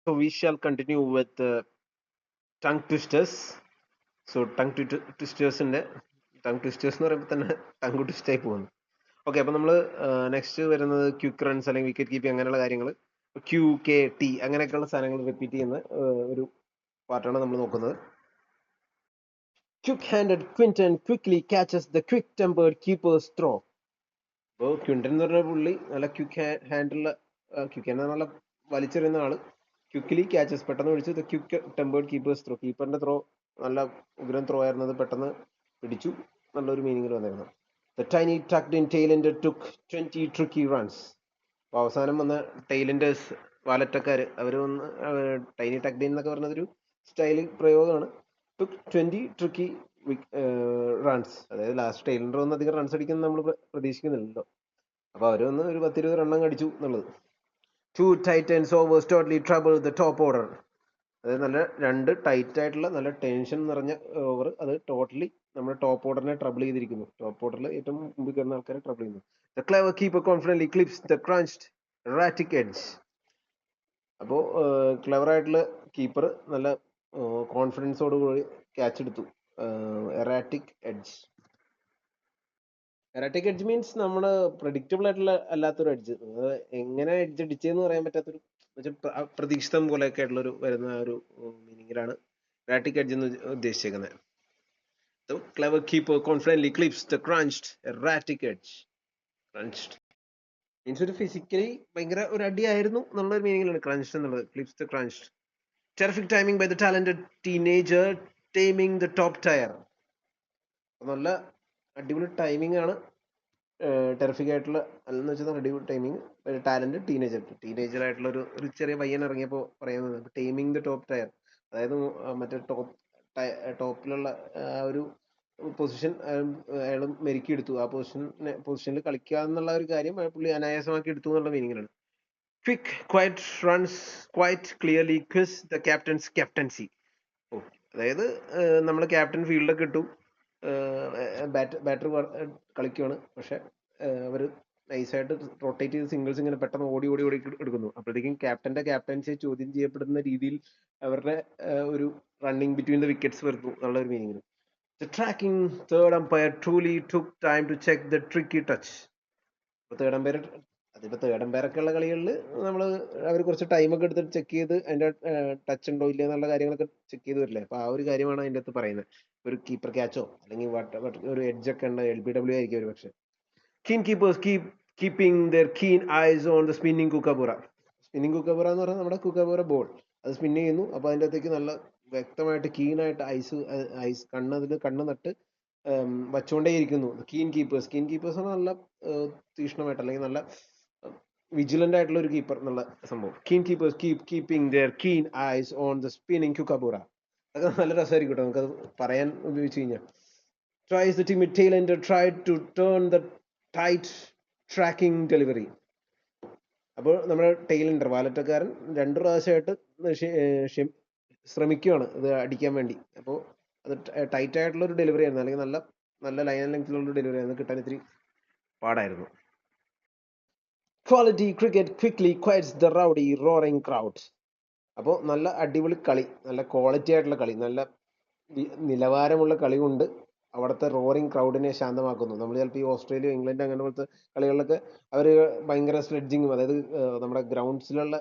So we shall continue with tongue twisters. So twisters-ന്റെ tongue twisters എന്ന് പറയുമ്പോൾ തന്നെ ടങ് ട്വിസ്റ്റ് ആയി പോകുന്നു. ഓക്കെ, അപ്പൊ നമ്മൾ നെക്സ്റ്റ് വരുന്നത് ക്വിക്ക് റൺസ് അല്ലെങ്കിൽ വിക്കറ്റ് കീപ്പിംഗ് അങ്ങനെയുള്ള കാര്യങ്ങൾ, QKT അങ്ങനെയൊക്കെയുള്ള സാധനങ്ങൾ റിപ്പീറ്റ് ചെയ്യുന്ന ഒരു പാർട്ടാണ് നമ്മൾ നോക്കുന്നത്. Quick-handed Quinton quickly catches the quick-tempered keeper's throw. അപ്പോൾ ക്വിന്റൻ എന്ന് പറഞ്ഞ പുള്ളി നല്ല ക്വിക്ക് ഹാൻഡ് നല്ല വലിച്ചെറിയുന്ന ആള്. ക്വിക്ക്ലി ക്യാച്ചസ് പെട്ടെന്ന് പിടിച്ചു. The quick tempered keeper's throw, കീപ്പറിന്റെ ത്രോ നല്ല ഉഗ്രം ത്രോ ആയിരുന്നത്, പെട്ടെന്ന് പിടിച്ചു, നല്ലൊരു മീനിങ്ങിൽ വന്നിരുന്നു. The tiny tucked in tailender took 20 tricky runs. അപ്പോൾ അവസാനം വന്ന ടൈലൻഡേഴ്സ് വാലറ്റക്കാര് അവർ വന്ന് ടൈനി ടക്ഡ് ഇൻ എന്നൊക്കെ പറഞ്ഞതൊരു സ്റ്റൈൽ പ്രയോഗമാണ്. ടുക്ക് 20 ട്രിക്കി റൺസ്, അതായത് ലാസ്റ്റ് ടൈലൻഡർ വന്ന് അധികം റൺസ് അടിക്കുന്നത് നമ്മൾ പ്രതീക്ഷിക്കുന്നില്ലല്ലോ. അപ്പൊ അവര് വന്ന് ഒരു 10-20 റണ്ണം അടിച്ചു എന്നുള്ളത്. 2 Titans overs totally troubled the top order. അതായത് നല്ല രണ്ട് ടൈറ്റ് ആയിട്ടുള്ള നല്ല ടെൻഷൻ നിറഞ്ഞ ഓവർ, അത് ടോട്ടലി നമ്മുടെ ടോപ്പ് ഓർഡറിനെ ട്രബിൾ ചെയ്തിരിക്കുന്നു. ടോപ്പ് ഓർഡറിൽ ഏറ്റവും മുമ്പിൽ കയറുന്ന ആൾക്കാരെ ട്രബിൾ ചെയ്യുന്നു. The clever keeper confidently clips the crunched erratic edge. അപ്പോൾ ക്ലെവർ ആയിട്ടുള്ള കീപ്പർ നല്ല കോൺഫിഡൻസോട് കൂടി ക്യാച്ച് എടുത്തു. Erratic edge. Erratic edge means നമ്മള് പ്രഡിക്റ്റബിൾ ആയിട്ടുള്ള അല്ലാത്തൊരു എഡ്ജ്. എങ്ങനെ എഡ്ജ് അടിച്ചെന്ന് പറയാൻ പറ്റാത്തൊരു പ്രതീക്ഷിതം പോലെയൊക്കെ ആയിട്ടുള്ളൊരു വരുന്ന ഒരു മീനിങ്ങിലാണ് എറാറ്റിക് എഡ്ജ് എന്ന് ഉദ്ദേശിച്ചേക്കുന്നത്. The clever keeper confidently clips the crunched erratic edge. Crunched means ഒരു ഫിസിക്കലി ഭയങ്കര ഒരു അടിയായിരുന്നു എന്നുള്ളൊരു മീനിങ്ങിലാണ് ക്രഞ്ച്ഡ് എന്നുള്ളത്. Clips the crunched. Terrific timing by the talented teenager taming the top tier. നല്ല അടിപൊളി ടൈമിംഗ് ആണ്. ടെറിഫിക് ആയിട്ടുള്ള അല്ലെന്ന് വെച്ചാൽ അടിപൊളി ടൈമിങ്. ടാലന്റ് ടീനേജർ ആയിട്ടുള്ള ഒരു ചെറിയ പയ്യൻ ഇറങ്ങിയപ്പോൾ പറയുന്നത് ടൈമിങ് ദ ടോപ്പ് ടയർ, അതായത് മറ്റേ ടോപ്പിലുള്ള ആ ഒരു പൊസിഷൻ അയാൾ മെരുക്കിയെടുത്തു. ആ പൊസിഷനിൽ കളിക്കുക എന്നുള്ള ഒരു കാര്യം പുള്ളി അനായാസമാക്കി എടുത്തു എന്നുള്ള മീനിങ്ങിലാണ്. Quick quiet runs quite clearly quiz the captain's captaincy. അതായത് നമ്മൾ ക്യാപ്റ്റൻ ഫീൽഡൊക്കെ ഇട്ടു, ബാറ്റർ കളിക്കുകയാണ്, പക്ഷെ അവർ നൈസായിട്ട് റൊട്ടേറ്റ് ചെയ്ത് സിംഗിൾസ് ഇങ്ങനെ പെട്ടെന്ന് ഓടി ഓടി ഓടി എടുക്കുന്നു. അപ്പോഴത്തേക്കും ക്യാപ്റ്റന്റെ ക്യാപ്റ്റൻസിയെ ചോദ്യം ചെയ്യപ്പെടുന്ന രീതിയിൽ അവരുടെ ഒരു റണ്ണിങ് ബിറ്റ്വീൻ ദ വിക്കറ്റ്സ് വരുന്നു എന്നുള്ള ഒരു മീനിങ്ങിൽ. The tracking third umpire truly took time to check the tricky touch. ഇപ്പോൾ തേർഡ് അമ്പയർ ഒക്കെ ഉള്ള കളികളിൽ നമ്മൾ അവർ കുറച്ച് ടൈമൊക്കെ എടുത്ത് ചെക്ക് ചെയ്ത് അതിന്റെ ടച്ച് ഉണ്ടോ ഇല്ല എന്നുള്ള കാര്യങ്ങളൊക്കെ ചെക്ക് ചെയ്ത് വരില്ലേ. അപ്പൊ ആ ഒരു കാര്യമാണ് അതിന്റെ അകത്ത് പറയുന്നത്. ഒരു കീപ്പർ ക്യാച്ചോ അല്ലെങ്കിൽ ഒരു എഡ്ജ് ഒക്കെ ഉണ്ട്, LBW ആയിരിക്കും ഒരു പക്ഷെ. Keen keepers keeping their keen eyes on the spinning kookaburra. Spinning kookaburra എന്ന് പറഞ്ഞാൽ നമ്മുടെ കുക്കബുറ ബോൾ അത് സ്പിൻ ചെയ്യുന്നു. അപ്പൊ അതിന്റെ അകത്തേക്ക് നല്ല വ്യക്തമായിട്ട് കീനായിട്ട് ഐസ് കണ്ണ് നട്ട് വച്ചുകൊണ്ടേയിരിക്കുന്നു. കീൻ കീപ്പേഴ്സ് നല്ല തീക്ഷ്ണമായിട്ട് അല്ലെങ്കിൽ നല്ല വിജിലന്റ് ആയിട്ടുള്ള ഒരു കീപ്പർ എന്നുള്ള സംഭവം. Keen keepers keeping their keen eyes on the spinning kookaburra. അതൊക്കെ നല്ല രസമായിരിക്കും കേട്ടോ നമുക്കത് പറയാൻ ഉപയോഗിച്ച് കഴിഞ്ഞാൽ. Tries the timid tailender tried to turn the tight tracking delivery. അപ്പോൾ നമ്മുടെ ടൈലൻഡർ വാലറ്റക്കാരൻ 2 പ്രാവശ്യമായിട്ട് ശ്രമിക്കുകയാണ് ഇത് അടിക്കാൻ വേണ്ടി. അപ്പോൾ അത് ടൈറ്റ് ആയിട്ടുള്ള ഒരു ഡെലിവറി ആയിരുന്നു, അല്ലെങ്കിൽ നല്ല നല്ല ലൈൻ ആൻഡ് ലെങ്തിലുള്ള ഒരു ഡെലിവറി ആയിരുന്നു, കിട്ടാൻ ഇത്തിരി പാടായിരുന്നു. Quality cricket quickly quiets the rowdy roaring crowd. അപ്പോൾ നല്ല അടിപൊളി കളി, നല്ല ക്വാളിറ്റി ആയിട്ടുള്ള കളി, നല്ല നിലവാരമുള്ള കളി കൊണ്ട് അവിടുത്തെ റോറിംഗ് ക്രൗഡിനെ ശാന്തമാക്കുന്നു. നമ്മൾ ചിലപ്പോൾ ഈ ഓസ്ട്രേലിയ ഇംഗ്ലണ്ട് അങ്ങനെ പോലത്തെ കളികളിലൊക്കെ അവർ ഭയങ്കര സ്ലെഡ്ജിങ്ങും, അതായത് നമ്മുടെ ഗ്രൗണ്ട്സിലുള്ള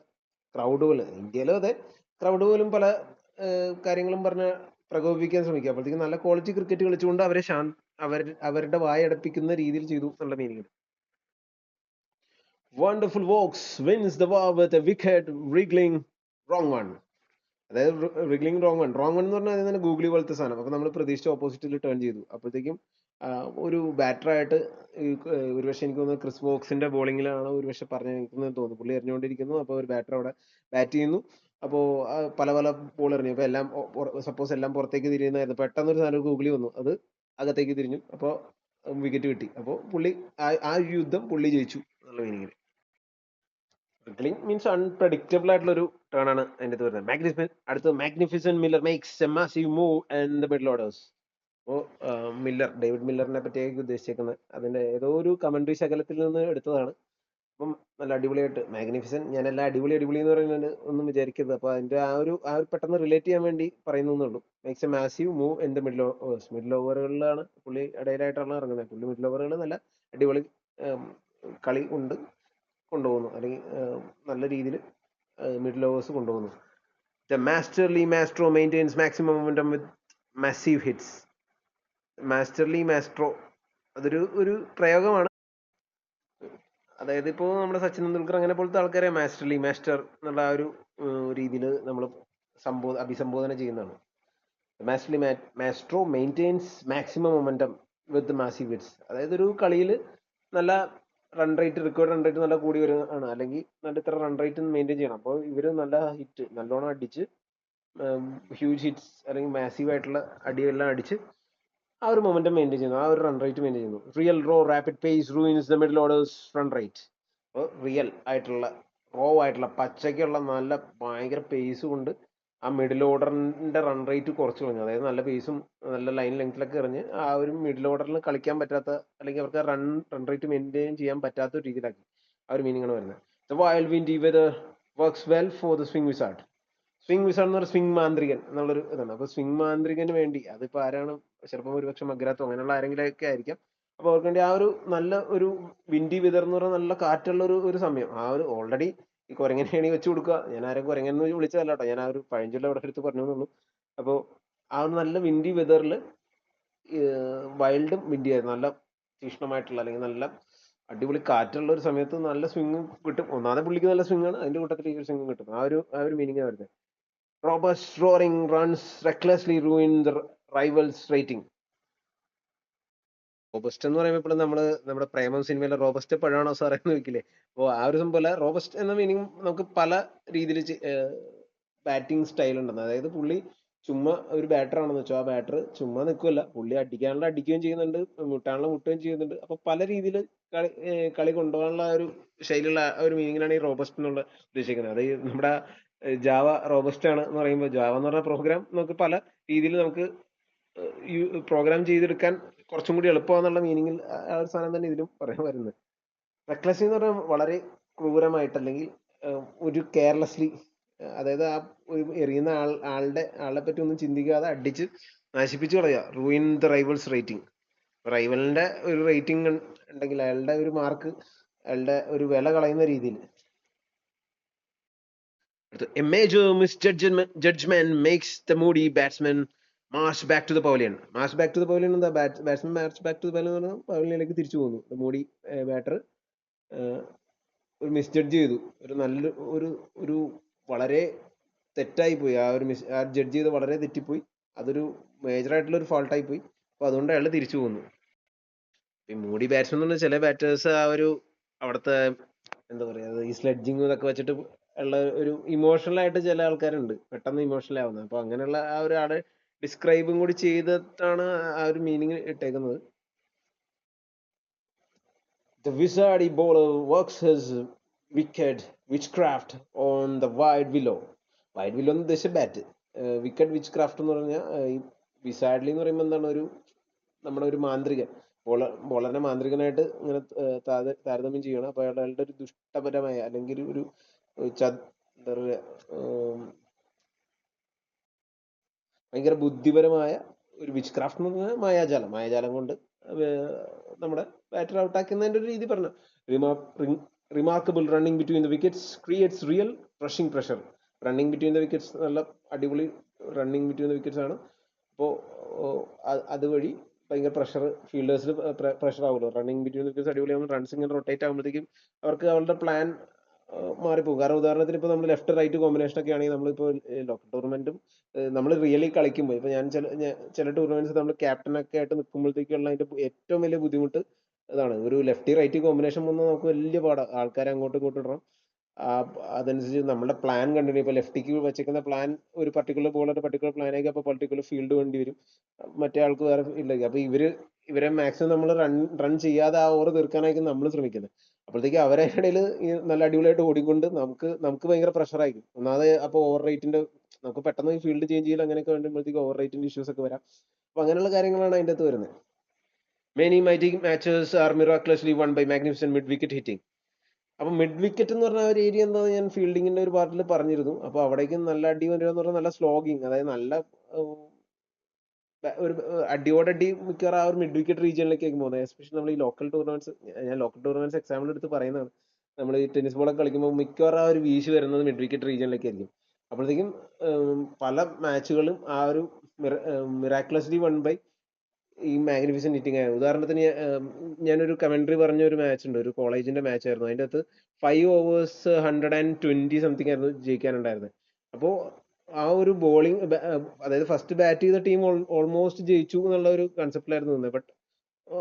ക്രൗഡുകൾ, ഇന്ത്യയിലും അതെ, ക്രൗഡ് പോലും പല കാര്യങ്ങളും പറഞ്ഞ് പ്രകോപിപ്പിക്കാൻ ശ്രമിക്കുക. അപ്പോഴത്തേക്കും നല്ല ക്വാളിറ്റി ക്രിക്കറ്റ് കളിച്ചുകൊണ്ട് അവരെ അവരുടെ വായടപ്പിക്കുന്ന രീതിയിൽ ചെയ്തു എന്നുള്ള meaning. Wonderful Woakes wins the war with a wicket wriggling wrong one. അതായത് റിഗ്ലിംഗ് റോങ് വൺ എന്ന് പറഞ്ഞാൽ അതിന് ഗൂഗിളി പോലത്തെ സാധനം. അപ്പൊ നമ്മൾ പ്രതീക്ഷിച്ച ഓപ്പോസിറ്റിൽ ടേൺ ചെയ്തു. അപ്പോഴത്തേക്കും ഒരു ബാറ്ററായിട്ട് ഒരുപക്ഷെ എനിക്ക് തോന്നുന്നു ക്രിസ് വോക്സിന്റെ ബോളിങ്ങിലാണ് ഒരുപക്ഷെ പറഞ്ഞിരിക്കുന്നത് തോന്നുന്നു. പുള്ളി എറിഞ്ഞുകൊണ്ടിരിക്കുന്നു, അപ്പോൾ ഒരു ബാറ്റർ അവിടെ ബാറ്റ് ചെയ്യുന്നു. അപ്പോൾ പല ബോൾ എറിഞ്ഞു. അപ്പൊ എല്ലാം സപ്പോസ് എല്ലാം പുറത്തേക്ക് തിരിയുന്നതായിരുന്നു. പെട്ടെന്ന് ഒരു സാധനം ഗൂഗിളി വന്നു, അത് അകത്തേക്ക് തിരിഞ്ഞു, അപ്പോൾ വിക്കറ്റ് കിട്ടി. അപ്പോൾ പുള്ളി ആ യുദ്ധം പുള്ളി ജയിച്ചു എന്നുള്ള മീനിങ്ങിൽ. റിഗ്ലിംഗ് മീൻസ് അൺപ്രഡിക്റ്റബിൾ ആയിട്ടുള്ള ഒരു ടേൺ ആണ് അതിൻ്റെ അകത്ത് വരുന്നത്. അടുത്ത magnificent Miller makes a massive move and the middle orders. അപ്പോൾ ഡേവിഡ് മില്ലറിനെ പറ്റിയായിരിക്കും ഉദ്ദേശിച്ചേക്കുന്നത്. അതിന്റെ ഏതോ ഒരു കമന്ററി ശകലത്തിൽ നിന്ന് എടുത്തതാണ്. അപ്പം നല്ല അടിപൊളിയായിട്ട് മാഗ്നിഫിസന്റ്, ഞാനെല്ലാം അടിപൊളി അടിപൊളി എന്ന് പറയുന്നത് ഒന്നും വിചാരിക്കരുത്. അപ്പൊ അതിന്റെ ആ ഒരു പെട്ടെന്ന് റിലേറ്റ് ചെയ്യാൻ വേണ്ടി പറയുന്നുള്ളൂ. Makes a massive move in the middle overs. Middle ഓവറുകളിലാണ് പുള്ളി ഇടയിലായിട്ടാണ് ഇറങ്ങുന്നത്. പുള്ളി മിഡിൽ ഓവറുകൾ നല്ല അടിപൊളി കളി കൊണ്ടുപോകുന്നു, അല്ലെങ്കിൽ നല്ല രീതിയിൽ മിഡിൽ ഓവേഴ്സ് കൊണ്ടുപോകുന്നു. The masterly maestro maintains maximum momentum with massive hits. Masterly maestro അതൊരു പ്രയോഗമാണ്. അതായത് ഇപ്പോൾ നമ്മുടെ സച്ചിൻ തെണ്ടുൽക്കർ അങ്ങനെ പോലത്തെ ആൾക്കാരെ മാസ്റ്റർ എന്നുള്ള ആ ഒരു രീതിയിൽ നമ്മൾ അഭിസംബോധന ചെയ്യുന്നതാണ്. മാസ്റ്റർലി maestro maintains maximum momentum with massive hits. അതായത് ഒരു കളിയിൽ നല്ല run rate, record run rate നല്ല കൂടി വരുന്നതാണ്, അല്ലെങ്കിൽ നല്ല ഇത്ര റൺ റേറ്റ് മെയിൻറ്റെയിൻ ചെയ്യണം. അപ്പോൾ ഇവർ നല്ല ഹിറ്റ് നല്ലോണം അടിച്ച്, ഹ്യൂജ് ഹിറ്റ്സ് അല്ലെങ്കിൽ മാസീവ് ആയിട്ടുള്ള അടിയെല്ലാം അടിച്ച് ആ ഒരു മൊമെന്റം മെയിൻറ്റെയിൻ ചെയ്യുന്നു, ആ ഒരു റൺ റേറ്റ് മെയിൻറ്റെയിൻ ചെയ്യുന്നു. Real raw rapid pace ruins the middle orders run rate. അപ്പോൾ റിയൽ ആയിട്ടുള്ള റോ ആയിട്ടുള്ള പച്ചയ്ക്കുള്ള നല്ല ഭയങ്കര പേസ് കൊണ്ട് ആ മിഡിൽ ഓർഡറിന്റെ റൺ റേറ്റ് കുറച്ച് കളഞ്ഞു. അതായത് നല്ല പേസും നല്ല ലൈൻ ലെങ്ത്തിലൊക്കെ എറിഞ്ഞ് ആ ഒരു മിഡിൽ ഓർഡറിൽ കളിക്കാൻ പറ്റാത്ത, അല്ലെങ്കിൽ അവർക്ക് റൺ റേറ്റ് മെയിൻറ്റെയിൻ ചെയ്യാൻ പറ്റാത്ത ഒരു രീതിയിലാക്കി. ആ ഒരു മീനിങ് ആണ് വരുന്നത്. The wild wind whether works well for the swing wizard. Swing wizard എന്ന് പറഞ്ഞാൽ സ്വിംഗ് മാന്ത്രികൻ എന്നുള്ളൊരു ഇതാണ്. അപ്പൊ സ്വിംഗ് മാന്ത്രികന് വേണ്ടി, അതിപ്പോ ആരാണ്, ചിലപ്പോൾ ഒരുപക്ഷെ മഗ്രാത്തോ അങ്ങനെയുള്ള ആരെങ്കിലും ഒക്കെ ആയിരിക്കാം. അപ്പൊ അവർക്ക് വേണ്ടി ആ ഒരു നല്ല ഒരു വിൻഡി വെതർ എന്ന് പറഞ്ഞാൽ നല്ല കാറ്റുള്ള ഒരു സമയം, ആ ഒരു ഓൾറെഡി ഈ കുരങ്ങനെയാണ് വെച്ച് കൊടുക്കുക. ഞാൻ ആരും കുരങ്ങെന്ന് വിളിച്ചതല്ല കേട്ടോ, ഞാൻ ആ ഒരു പഴഞ്ചൊല്ല ഇവിടെ എടുത്ത് പറഞ്ഞു എന്നുള്ളൂ. അപ്പോൾ ആ ഒരു നല്ല വിൻഡി വെതറിൽ വൈൽഡും വിൻഡി ആയിരുന്നു, നല്ല തീക്ഷ്ണമായിട്ടുള്ള അല്ലെങ്കിൽ നല്ല അടിപൊളി കാറ്റുള്ള ഒരു സമയത്ത് നല്ല സ്വിംഗ് കിട്ടും. ഒന്നാമതെ പുള്ളിക്ക് നല്ല സ്വിംഗ് ആണ്, അതിന്റെ കൂട്ടത്തിൽ ഈ ഒരു സ്വിംഗ് കിട്ടും. ആ ഒരു മീനിങ് വരുന്നത്. Robust roaring runs recklessly ruin the rivals rating. Robust എന്ന് പറയുമ്പോൾ ഇപ്പോൾ നമ്മുടെ പ്രേമം സിനിമയിലെ റോബസ്റ്റ് പഴമാണോ സാറേ എന്ന് വെക്കില്ലേ. അപ്പോൾ ആ ഒരു സംഭവം റോബസ്റ്റ് എന്ന മീനിങ് നമുക്ക് പല രീതിയിൽ ബാറ്റിംഗ് സ്റ്റൈൽ ഉണ്ടെന്ന്. അതായത് പുള്ളി ചുമ്മാ ഒരു ബാറ്റർ ആണെന്ന് വെച്ചോ, ആ ബാറ്റർ ചുമ്മാ നിൽക്കുകയല്ല, പുള്ളി അടിക്കാനുള്ള അടിക്കുകയും ചെയ്യുന്നുണ്ട്, മുട്ടാനുള്ള മുട്ടുകയും ചെയ്യുന്നുണ്ട്. അപ്പൊ പല രീതിയിൽ കളി കൊണ്ടുപോകാനുള്ള ഒരു ശൈലിയുള്ള ഒരു മീനിങ്ങിലാണ് ഈ റോബസ്റ്റ് എന്നുള്ള ഉദ്ദേശിക്കുന്നത്. അത് നമ്മുടെ ജാവ റോബസ്റ്റ് ആണ് എന്ന് പറയുമ്പോൾ, ജാവ എന്ന് പറഞ്ഞ പ്രോഗ്രാം നമുക്ക് പല രീതിയിൽ നമുക്ക് പ്രോഗ്രാം ചെയ്തെടുക്കാൻ കുറച്ചും കൂടി എളുപ്പമാണെന്നുള്ള മീനിങ്ങിൽ ആ ഒരു സാധനം തന്നെ ഇതിലും പറയാൻ വരുന്നത്. റെക്ലസ് എന്ന് പറഞ്ഞാൽ വളരെ ക്രൂരമായിട്ട്, അല്ലെങ്കിൽ ഒരു കെയർലെസ്ലി, അതായത് ആ ഒരു എറിയുന്ന ആളെ പറ്റി ഒന്നും ചിന്തിക്കാതെ അടിച്ച് നശിപ്പിച്ചു കളയുക. Ruin the rival's rating. റൈവലിന്റെ ഒരു റേറ്റിംഗ് ഉണ്ടെങ്കിൽ അയാളുടെ ഒരു മാർക്ക്, അയാളുടെ ഒരു വില കളയുന്ന രീതിയിൽ. A major misjudgment makes the moody batsman march back to the pavilion. March back to the pavilion എന്താ, batsman march back to the pavilion എന്ന് പറഞ്ഞാൽ പവലിയനിലേക്ക് തിരിച്ചു പോകുന്നു. മോഡി ബാറ്റർ ഒരു മിസ്ജഡ്ജ് ചെയ്തു, ഒരു വളരെ തെറ്റായി പോയി. ആ ജഡ്ജ് ചെയ്ത് വളരെ തെറ്റിപ്പോയി. അതൊരു മേജറായിട്ടുള്ള ഒരു ഫാൾട്ടായി പോയി. അപ്പൊ അതുകൊണ്ട് അയാൾ തിരിച്ചു പോകുന്നു. ഈ മൂഡി ബാറ്റ്സ്മാൻ എന്ന് പറഞ്ഞാൽ ചില ബാറ്റേഴ്സ് ആ ഒരു അവിടുത്തെ എന്താ പറയാ, ഈ സ്ലെഡ്ജിങ് ഇതൊക്കെ വെച്ചിട്ട് ഉള്ള ഒരു ഇമോഷണൽ ആയിട്ട് ചില ആൾക്കാരുണ്ട്, പെട്ടെന്ന് ഇമോഷണൽ ആവുന്നത്. അപ്പൊ അങ്ങനെയുള്ള ആ ഒരാളെ ഡിസ്ക്രൈബും കൂടി ചെയ്തിട്ടാണ് ആ ഒരു മീനിങ് ഇട്ടേക്കുന്നത്. The wizardy bowler works his wicked witchcraft on the wide willow. Wide willow എന്ന് ഉദ്ദേശിച്ച ബാറ്റ്. വിക്കറ്റ് വിച്ച് ക്രാഫ്റ്റ് എന്ന് പറഞ്ഞാൽ ഈ വിസാഡ്ലി എന്ന് പറയുമ്പോൾ എന്താണ്, നമ്മുടെ ഒരു മാന്ത്രികൻ, ബോളറിനെ മാന്ത്രികനായിട്ട് ഇങ്ങനെ താരതമ്യം ചെയ്യണം. അപ്പൊ അയാളുടെ ഒരു ദുഷ്ടപരമായ, അല്ലെങ്കിൽ ഒരു എന്താ പറയുക, ഭയങ്കര ബുദ്ധിപരമായ ഒരു വിച്ച് ക്രാഫ്റ്റ് എന്ന് പറഞ്ഞാൽ മായാജാലം കൊണ്ട് നമ്മുടെ ബാറ്റർ ഔട്ടാക്കുന്നതിന്റെ ഒരു രീതി പറഞ്ഞു. Remarkable running between the wickets creates real rushing pressure. Running between the wickets നല്ല അടിപൊളി റണ്ണിങ് ബിറ്റ്വീൻ ദ വിക്കറ്റ്സ് ആണ്. അപ്പോൾ അതുവഴി ഭയങ്കര പ്രഷർ, ഫീൽഡേഴ്സിൽ പ്രഷർ ആവുമല്ലോ. റണ്ണിങ് ബിറ്റ്വീൻ ദ വിക്കറ്റ്സ് അടിപൊളിയാകുമ്പോൾ റൺസ് ഇങ്ങനെ റൊട്ടേറ്റ് ആകുമ്പോഴത്തേക്കും അവർക്ക് അവരുടെ പ്ലാൻ മാറിപ്പോകും. കാരണം ഉദാഹരണത്തിന് ഇപ്പോൾ നമ്മൾ ലെഫ്റ്റ് റൈറ്റ് കോമ്പിനേഷൻ ഒക്കെ ആണെങ്കിൽ, നമ്മളിപ്പോൾ ലോക്കൽ ടൂർണമെന്റും നമ്മൾ റിയലി കളിക്കുമ്പോൾ, ഇപ്പൊ ചില ടൂർണമെന്റ്സ് നമ്മൾ ക്യാപ്റ്റൻ ഒക്കെ ആയിട്ട് നിൽക്കുമ്പോഴത്തേക്കുള്ള അതിന്റെ ഏറ്റവും വലിയ ബുദ്ധിമുട്ട് ഇതാണ്. ഒരു ലെഫ്റ്റി റൈറ്റ് കോമ്പിനേഷൻ വന്ന് നമുക്ക് വലിയ പാടാണ്, ആൾക്കാരെ അങ്ങോട്ടും ഇങ്ങോട്ടും ഇടണം. അതനുസരിച്ച് നമ്മുടെ പ്ലാൻ കണ്ടിന്യൂ, ഇപ്പൊ ലെഫ്റ്റിക്ക് വെച്ചേക്കുന്ന പ്ലാൻ ഒരു പർട്ടിക്കുലർ ബോളർ പർട്ടിക്കുലർ പ്ലാൻ ആയിരിക്കും, അപ്പൊ പർട്ടിക്കുലർ ഫീൽഡ് വേണ്ടി വരും, മറ്റേ ആൾക്ക് വേറെ ഇല്ലെങ്കിൽ. അപ്പൊ ഇവരെ മാക്സിമം നമ്മൾ റൺ ചെയ്യാതെ ആ ഓവർ തീർക്കാനായിരിക്കും നമ്മൾ ശ്രമിക്കുന്നത്. അപ്പോഴത്തേക്ക് അവരെ ഇടയിൽ നല്ല അടിപൊളിയായിട്ട് ഓടിക്കൊണ്ട് നമുക്ക് ഭയങ്കര പ്രഷർ ആയിരിക്കും. ഒന്നാമത് അപ്പൊ ഓവർ റേറ്റിന്റെ, നമുക്ക് പെട്ടെന്ന് ഫീൽഡ് ചേഞ്ച് ചെയ്യൽ അങ്ങനെയൊക്കെ വേണ്ടുമ്പോഴത്തേക്ക് ഓവർ റേറ്റിന്റെ ഇഷ്യൂസ് ഒക്കെ വരാം. അപ്പൊ അങ്ങനെയുള്ള കാര്യങ്ങളാണ് അതിന്റെ അകത്ത് വരുന്നത്. Many mighty matches are miraculously won by magnificent mid-wicket hitting. അപ്പൊ മിഡ് വിക്കറ്റ് എന്ന് പറഞ്ഞ ഒരു ഏരിയ എന്താന്ന് ഞാൻ ഫീൽഡിങ്ങിന്റെ ഒരു പാർട്ടിൽ പറഞ്ഞിരുന്നു. അപ്പൊ അവിടേക്കും നല്ല അടി വരിക എന്ന് പറഞ്ഞാൽ നല്ല സ്ലോഗിങ്, അതായത് നല്ല ഒരു അടിയോടടി മിക്കവാറും ആ ഒരു മിഡ് വിക്കറ്റ് റീജിയനിലേക്കായിരിക്കും പോകുന്നത്. എസ്പെഷ്യലി നമ്മൾ ഈ ലോക്കൽ ടൂർണമെന്റ്സ്, ഞാൻ ലോക്കൽ ടൂർണമെന്റ്സ് എക്സാമ്പിൾ എടുത്ത് പറയുന്നതാണ്. നമ്മൾ ഈ ടെന്നീസ് ബോളൊക്കെ കളിക്കുമ്പോൾ മിക്കവാറും ആ ഒരു വീശ് വരുന്നത് മിഡ് വിക്കറ്റ് റീജിയനിലേക്കായിരിക്കും. അപ്പോഴത്തേക്കും പല മാച്ചുകളും ആ ഒരു മിറാക്കുലസ്ലി വൺ ബൈ ഈ മാഗ്നിഫിസന്റ് ഹിറ്റിംഗ് ആയിരുന്നു. ഉദാഹരണത്തിന് ഞാനൊരു കമന്ററി പറഞ്ഞ ഒരു മാച്ച് ഉണ്ട്, ഒരു കോളേജിന്റെ മാച്ച് ആയിരുന്നു. അതിന്റെ അകത്ത് 5 overs 120 സംതിങ് ആയിരുന്നു ജയിക്കാനുണ്ടായിരുന്നത്. അപ്പോൾ ആ ഒരു ബോളിംഗ്, അതായത് ഫസ്റ്റ് ബാറ്റ് ചെയ്ത ടീം ഓൾമോസ്റ്റ് ജയിച്ചു എന്നുള്ള ഒരു കൺസെപ്റ്റിലായിരുന്നു നിന്നത്. ബട്ട്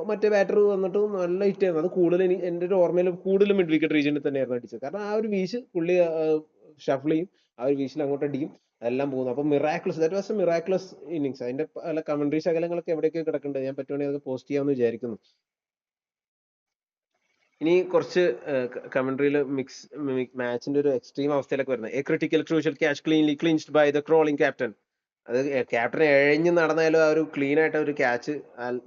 മറ്റേ ബാറ്റർ വന്നിട്ട് നല്ല ഹിറ്റ് ആയിരുന്നു. അത് കൂടുതൽ എന്റെ ഒരു ഓർമ്മയിൽ കൂടുതലും മിഡ് വിക്കറ്റ് റീജിയനിൽ തന്നെയായിരുന്നു അടിച്ചത്. കാരണം ആ ഒരു വീശ് പുള്ളി ഷഫിൾ ചെയ്യും, ആ ഒരു വീശിൽ അങ്ങോട്ട് അടിക്കും, അതെല്ലാം പോകുന്നു. അപ്പൊ miraculous, that was A miraculous innings. അതിന്റെ പല കമന്ററി ശകലങ്ങളൊക്കെ എവിടെയൊക്കെ കിടക്കുന്നുണ്ട്, ഞാൻ പറ്റുവാണെങ്കിൽ അത് പോസ്റ്റ് ചെയ്യാമെന്ന് വിചാരിക്കുന്നു. ഇനി കുറച്ച് കമന്ററിയിൽ മാച്ചിന്റെ ഒരു എക്സ്ട്രീം അവസ്ഥയിലൊക്കെ വരുന്നത്. A critical crucial catch cleanly clinched by the crawling captain. അത് ക്യാപ്റ്റൻ എഴഞ്ഞ് നടന്നാലും ആ ഒരു ക്ലീൻ ആയിട്ട് ഒരു ക്യാച്ച്,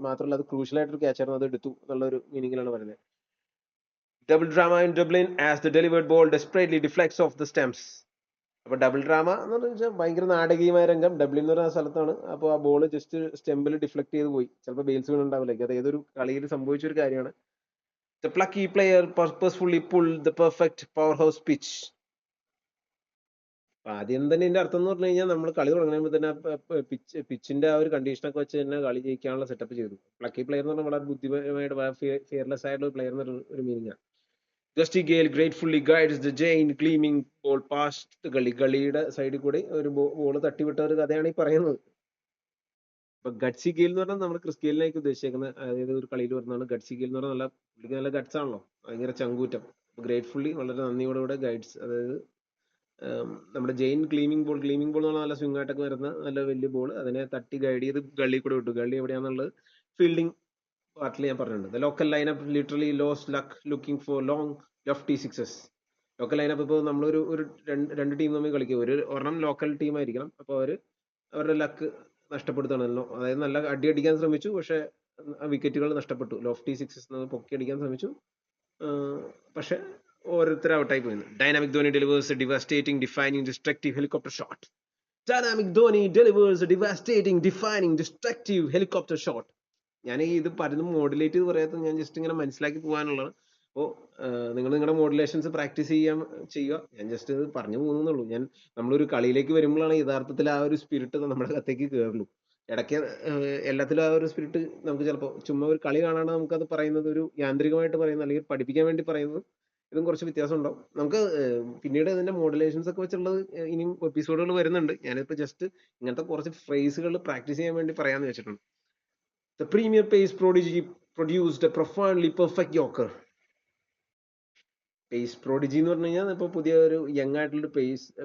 മാത്രമല്ല അത് ക്രൂഷ്യൽ ആയിട്ടൊരു ക്യാച്ച് ആയിരുന്നു, അത് എടുത്തു എന്നുള്ള ഒരു മീനിങ്ങിലാണ് പറയുന്നത്. Double drama in Dublin as the delivered ball desperately deflects off the stumps. അപ്പൊ ഡബിൾ ഡ്രാമ എന്ന് വെച്ചാൽ ഭയങ്കര നാടകീയമായ രംഗം. ഡബ്ലിൻ എന്ന് പറയുന്ന സ്ഥലത്താണ്. അപ്പോൾ ആ ബോൾ ജസ്റ്റ് സ്റ്റെമ്പിൽ ഡിഫ്ലക്ട് ചെയ്ത് പോയി. ചിലപ്പോൾ ബെയിൽസ് വീണുണ്ടാവില്ല. അത് ഏതൊരു കളിയിൽ സംഭവിച്ച ഒരു കാര്യമാണ്. The plucky player purposefully pulled the perfect powerhouse pitch. ആദ്യം തന്നെ ഇതിന്റെ അർത്ഥം എന്ന് പറഞ്ഞു കഴിഞ്ഞാൽ നമ്മൾ കളി തുടങ്ങുമ്പോൾ തന്നെ പിച്ചിന്റെ ആ ഒരു കണ്ടീഷനൊക്കെ വെച്ച് തന്നെ കളി ജയിക്കാനുള്ള സെറ്റപ്പ് ചെയ്തു. പ്ലക്കി പ്ലെയർ എന്ന് പറഞ്ഞാൽ വളരെ ബുദ്ധിപരമായിട്ട് ഫിയർലെസ് ആയിട്ടുള്ള പ്ലെയർ എന്നൊരു മീനിങ് ആണ്. Gusty Gayle gratefully guides the gain gleaming ball past the gully. ഗളിയുടെ സൈഡിൽ കൂടി ഒരു ബോൾ തട്ടിവിട്ട ഒരു കഥയാണ് ഈ പറയുന്നത്. ഇപ്പൊ ഗഡ്സി ഗെയിൽ എന്ന് പറഞ്ഞാൽ നമ്മൾ ക്രിസ് ഗെയിലിനായിരിക്കും ഉദ്ദേശിക്കുന്നത്. അതായത് ഒരു കളിയിൽ വരുന്നതാണ് ഗഡ്സി ഗെയിൽ എന്ന് പറഞ്ഞാൽ. പുള്ളിക്ക് നല്ല ഗഡ്സ് ആണല്ലോ, ഭയങ്കര ചങ്കൂറ്റം. ഗ്രേറ്റ്ഫുള്ളി, വളരെ നന്ദിയോടുകൂടെ ഗൈഡ്സ്, അതായത് നമ്മുടെ ജെയിൻ ഗ്ലീമിംഗ് ബോൾ എന്ന് പറഞ്ഞാൽ നല്ല സ്വിംഗ് ആയിട്ടൊക്കെ വരുന്ന നല്ല വലിയ ബോൾ, അതിനെ തട്ടി ഗൈഡ് ചെയ്ത് ഗള്ളി കൂടെ വിട്ടു. ഗള്ളി എവിടെയാണെന്നുള്ളത് ഫീൽഡിംഗ് പാർട്ടിൽ ഞാൻ പറഞ്ഞിട്ടുണ്ട്. The local lineup literally lose luck looking for long lefty sixes. Local lineup ഇപ്പോൾ നമ്മളൊരു രണ്ട് ടീം തമ്മിൽ കളിക്കുക, ഒരെണ്ണം ലോക്കൽ ടീം ആയിരിക്കണം. അപ്പോൾ അവരുടെ ലക്ക് നഷ്ടപ്പെടുത്തണമല്ലോ. അതായത് നല്ല അടി അടിക്കാൻ ശ്രമിച്ചു, പക്ഷെ വിക്കറ്റുകൾ നഷ്ടപ്പെട്ടു. ലോഫ്റ്റി സിക്സസ് പൊക്കി അടിക്കാൻ ശ്രമിച്ചു, പക്ഷെ ഓരോരുത്തർ ഔട്ടായി പോയിരുന്നു. Dynamic Dhoni delivers A devastating defining destructive helicopter shot. Dynamic Dhoni delivers A devastating defining destructive helicopter shot. ഞാൻ ഇത് പലതും മോഡുലേറ്റ് ചെയ്ത് പറയാത്ത, ഞാൻ ജസ്റ്റ് ഇങ്ങനെ മനസ്സിലാക്കി പോകാനുള്ളതാണ്. അപ്പോൾ നിങ്ങൾ നിങ്ങളുടെ മോഡുലേഷൻസ് പ്രാക്ടീസ് ചെയ്യുക. ഞാൻ ജസ്റ്റ് ഇത് പറഞ്ഞു പോകുന്നുള്ളൂ. നമ്മളൊരു കളിയിലേക്ക് വരുമ്പോഴാണ് യഥാർത്ഥത്തിൽ ആ ഒരു സ്പിരിറ്റ് നമ്മുടെ അകത്തേക്ക് കയറുള്ളൂ. ഇടയ്ക്ക് എല്ലാത്തിലും ആ ഒരു സ്പിരിറ്റ് നമുക്ക് ചിലപ്പോൾ ചുമ്മാ ഒരു കളി കാണാണ്ട് നമുക്കത് പറയുന്നത് ഒരു യാന്ത്രികമായിട്ട് പറയുന്നത്, അല്ലെങ്കിൽ പഠിപ്പിക്കാൻ വേണ്ടി പറയുന്നത്, ഇതും കുറച്ച് വ്യത്യാസം ഉണ്ടാവും. നമുക്ക് പിന്നീട് ഇതിന്റെ മോഡുലേഷൻസ് ഒക്കെ വെച്ചുള്ളത് ഇനിയും എപ്പിസോഡുകൾ വരുന്നുണ്ട്. ഞാനിപ്പോൾ ജസ്റ്റ് ഇങ്ങനത്തെ കുറച്ച് ഫ്രേസുകൾ പ്രാക്ടീസ് ചെയ്യാൻ വേണ്ടി പറയാമെന്ന് വെച്ചിട്ടുണ്ട്. The premier pace prodigy produced a profoundly perfect Yorker. Pace prodigy എന്ന് പറഞ്ഞു കഴിഞ്ഞാൽ ഇപ്പോൾ പുതിയ ഒരു യങ് ആയിട്ടുള്ള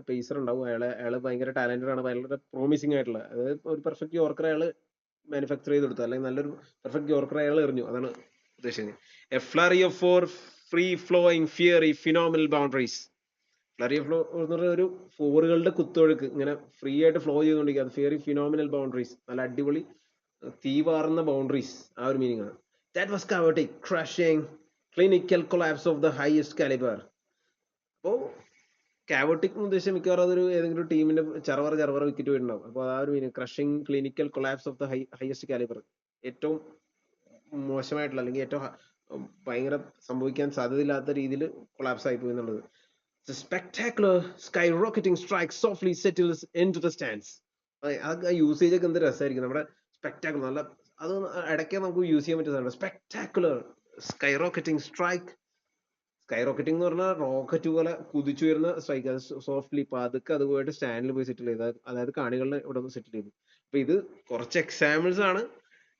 പേസർ ഉണ്ടാവും. അയാള് ഭയങ്കര ടാലന്റഡ് ആണ്, ഭയങ്കര പ്രോമിസിങ് ആയിട്ടുള്ള, അതായത് ഒരു പെർഫെക്റ്റ് യോർക്കർ അയാൾ മാനുഫാക്ചർ ചെയ്ത് കൊടുത്തു, അല്ലെങ്കിൽ നല്ലൊരു പെർഫെക്റ്റ് യോർക്കർ അയാൾ എറിഞ്ഞു. അതാണ് ഉദ്ദേശിക്കുന്നത്. A flurry of four free flowing fiery phenomenal boundaries. Flurry of flow എന്ന് പറഞ്ഞ ഒരു ഫോറുകളുടെ കുത്തൊഴുക്ക് ഇങ്ങനെ ഫ്രീ ആയിട്ട് ഫ്ലോ ചെയ്തുകൊണ്ടിരിക്കുക. അത് ഫിയറി ഫിനോമിനൽ ബൗണ്ടറീസ്, നല്ല അടിപൊളി തീവാറുന്ന ബൗണ്ടറീസ്, ആ ഒരു മീനിങ് ആണ്. That was chaotic, crushing, clinical collapse of the highest caliber. അപ്പോൾ കാവോട്ടിക് എന്ന് ഉദ്ദേശിച്ച മിക്കവാറും അതൊരു ഏതെങ്കിലും ടീമിന്റെ ചറവറ വിക്കറ്റ് പോയിട്ടുണ്ടാവും. അപ്പോൾ ആ ഒരു meaning, crushing clinical collapse of the highest calibre, ഏറ്റവും മോശമായിട്ടുള്ള അല്ലെങ്കിൽ ഏറ്റവും ഭയങ്കര സംഭവിക്കാൻ സാധ്യതയില്ലാത്ത രീതിയിൽ കൊളാപ്സ് ആയി പോയി എന്നുള്ളത്. The spectacular skyrocketing strike softly settles into the stands. ആ യൂസേജ് ഒക്കെ എന്ത് രസമായിരിക്കും. നമ്മുടെ സ്പെക്ടാക്കുലർ, നല്ല അത് ഇടയ്ക്ക് നമുക്ക് യൂസ് ചെയ്യാൻ പറ്റുന്നതാണ്. Spectacular സ്കൈറോക്കറ്റിംഗ് strike. സ്കൈറോക്കറ്റിംഗ് എന്ന് പറഞ്ഞാൽ റോക്കറ്റ് പോലെ കുതിച്ചുയരുന്ന സ്ട്രൈക്ക്. അത് സോഫ്റ്റ്ലി പതുക്കെ അത് പോയിട്ട് സ്റ്റാൻഡിൽ പോയി സെറ്റിൽ ചെയ്ത്, അതായത് കാണികളുടെ ഇവിടെ ഒന്ന് സെറ്റിൽ ചെയ്തു. അപ്പൊ ഇത് കുറച്ച് എക്സാമ്പിൾസ് ആണ്.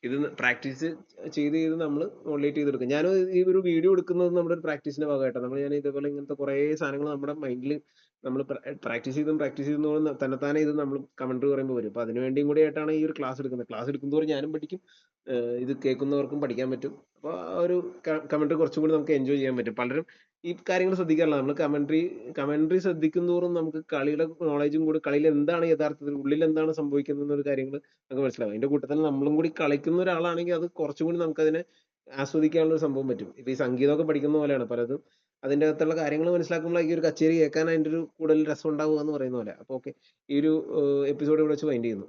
ഇത് പ്രാക്ടീസ് ചെയ്ത് നമ്മൾ മോഡുലേറ്റ് ചെയ്തെടുക്കും. ഞാൻ ഈ ഒരു വീഡിയോ എടുക്കുന്നത് നമ്മുടെ ഒരു പ്രാക്ടീസിന്റെ ഭാഗമായിട്ടാണ്. ഞാൻ ഇതേപോലെ ഇങ്ങനത്തെ കുറെ സാധനങ്ങൾ നമ്മുടെ മൈൻഡിൽ നമ്മൾ പ്രാക്ടീസ് ചെയ്തും തന്നെത്താനെ ഇത് നമ്മൾ കമന്ററി പറയുമ്പോൾ വരും. അപ്പൊ അതിനു വേണ്ടിയും കൂടി ആയിട്ടാണ് ഈ ഒരു ക്ലാസ് എടുക്കുന്നത്. ക്ലാസ് എടുക്കുന്നതോറും ഞാനും പഠിക്കും, ഇത് കേൾക്കുന്നവർക്കും പഠിക്കാൻ പറ്റും. അപ്പോൾ ആ ഒരു കമന്ററി കുറച്ചും കൂടി നമുക്ക് എൻജോയ് ചെയ്യാൻ പറ്റും. പലരും ഈ കാര്യങ്ങൾ ശ്രദ്ധിക്കാറില്ല. നമ്മൾ കമന്ററി ശ്രദ്ധിക്കുന്നതോറും നമുക്ക് കളിയുടെ നോളജും കൂടി, കളിയിൽ എന്താണ് യഥാർത്ഥത്തിൽ ഉള്ളിൽ എന്താണ് സംഭവിക്കുന്നത് എന്നൊരു കാര്യങ്ങൾ നമുക്ക് മനസ്സിലാവും. അതിന്റെ കൂട്ടത്തിൽ നമ്മളും കൂടി കളിക്കുന്ന ഒരാളാണെങ്കിൽ അത് കുറച്ചും കൂടി നമുക്കതിനെ ആസ്വദിക്കാനുള്ള ഒരു സംഭവം പറ്റും. ഇപ്പൊ ഈ സംഗീതമൊക്കെ പഠിക്കുന്ന പോലെയാണ് പലതും. അതിൻ്റെ അകത്തുള്ള കാര്യങ്ങൾ മനസ്സിലാക്കുമ്പോഴായിരിക്കും ഒരു കച്ചേരി കേൾക്കാൻ അതിൻ്റെ ഒരു കൂടുതൽ രസം ഉണ്ടാവുക എന്ന് പറയുന്ന പോലെ. അപ്പോൾ ഓക്കെ, ഈ ഒരു എപ്പിസോഡ് ഇവിടെ വെച്ച് വൈൻഡ് ചെയ്യുന്നു.